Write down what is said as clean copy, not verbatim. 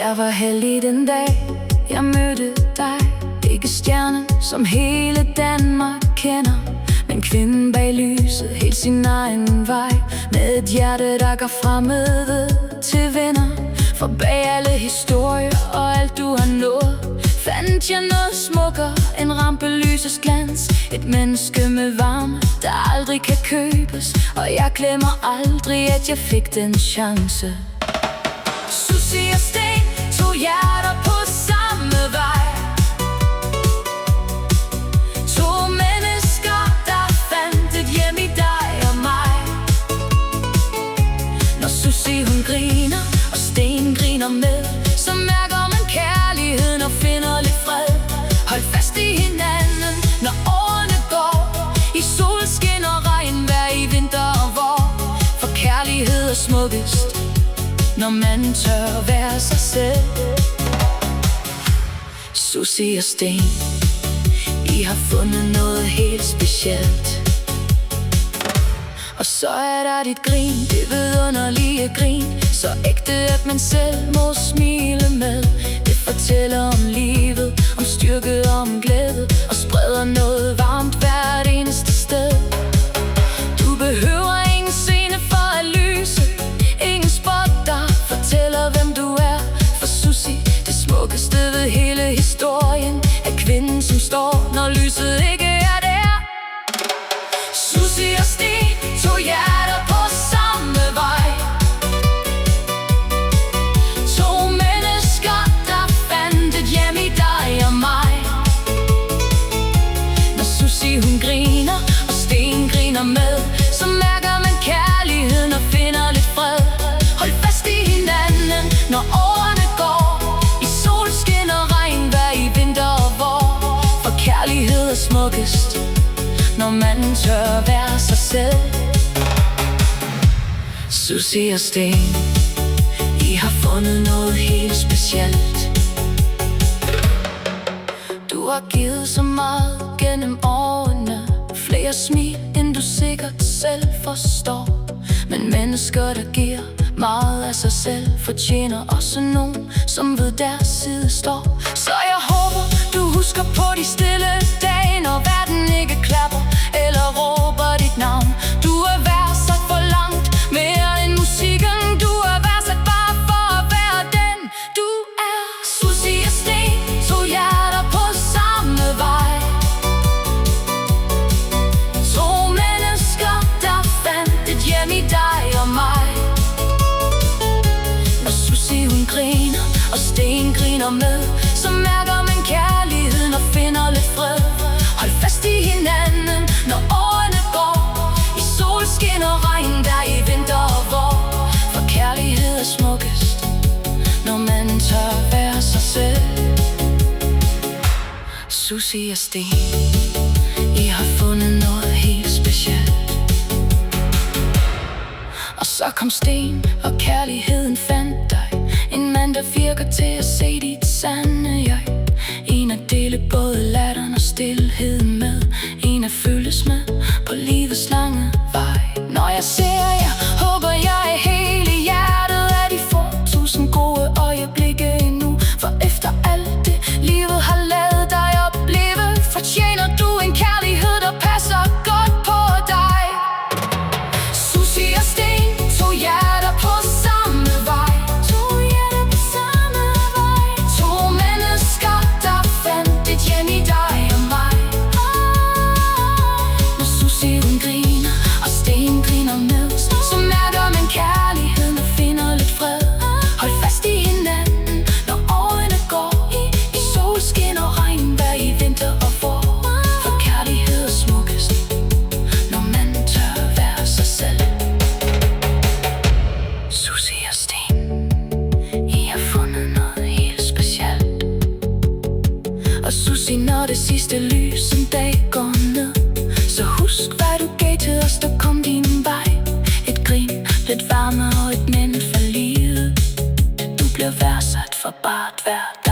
Jeg var heldig den dag, jeg mødte dig. Ikke stjernen, som hele Danmark kender, men kvinden bag lyset, helt sin egen vej. Med et hjerte, der går fremad til venner. For bag alle historier og alt du har nået, fandt jeg noget smukkere end rampelysets glans. Et menneske med varme, der aldrig kan købes, og jeg glemmer aldrig, at jeg fik den chance. Susie og Sten, to hjerter på samme vej. To mennesker, der fandt et hjem i dig og mig. Når Susie hun griner, og Sten griner med, så mærker man kærligheden og finder lidt fred. Hold fast i hinanden, når årene går, i solskin og regnvejr, i vinter og vår. For kærlighed er smukkest, når man tør være sig selv. Susie og Sten, I har fundet noget helt specielt. Og så er der dit grin, det vidunderlige grin, så ægte, at man selv må smile med. Det fortæller om livet, om styrke og om glæde, og spreder noget varmt hvert eneste sted. Du behøver ingen scene for at lyse, ingen spot, der fortæller, hvem du er. For Susie, det smukkeste ved hele historien, er kvinden, som står, når lyset ikke er der. Susie og Sten, to hjerter på samme vej. To mennesker, der fandt et hjem i dig og mig. Når Susie hun griner, og Sten griner med, så mærker man kærligheden og finder lidt fred. Hold fast i hinanden, når årene går, i solskin og regnvejr, i vinter og vår. For kærlighed er smukkest, når man tør være sig selv. Susie og Sten, I har fundet noget helt specielt. Du har givet så meget gennem årene, flere smil, end du sikkert selv forstår. Men mennesker, der giver meget af sig selv, fortjener også nogen, som ved deres side står. Så jeg håber, du husker på de stille dage, når verden ikke klapper eller råber dit navn. Du er værdsat for langt mere end musikken. Du er værdsat bare for at være den du er. Susie og Sten, to hjerter på samme vej. To mennesker, der fandt et hjem i dig og mig. Når Susie hun griner, og Sten griner med, så mærker man kærligheden og finder lidt fred. Hold fast i hinanden, når årene går, i solskin og regn, der i vinter og vår. For kærlighed er smukkest, når man tør være sig selv. Susie og Sten, I har fundet noget helt specielt. Og så kom Sten, og kærligheden fandt dig. En mand, der virker til at se dit sande jeg. En at dele både latteren og stilheden med. En at følges med på livets lange vej. Når jeg ser jer, håber jeg hele hjertet, at I får 1000 gode øjeblikke endnu. For efter alt det, livet har ladet dig opleve, fortjener du en kærlighed, der passer godt på dig. Susie og Sten, to hjerter på samme vej. To hjerter på samme vej. To mennesker, der fandt et hjem i dig og mig. Når Susie hun griner, og Sten griner med, så mærker man kærligheden og finder lidt fred. Hold fast i hinanden, når årene går, i solskin og regnvejr, i vinter og vår. For kærlighed er smukkest, når man tør være sig selv. Susie og Sten, I har fundet noget helt specielt. Og Susie, når det sidste lys en dag går ned, så husk, hvad du gav til os, der kom din vej. Et grin, lidt varme og et minde for livet. Du bliver værdsat for bare et hvert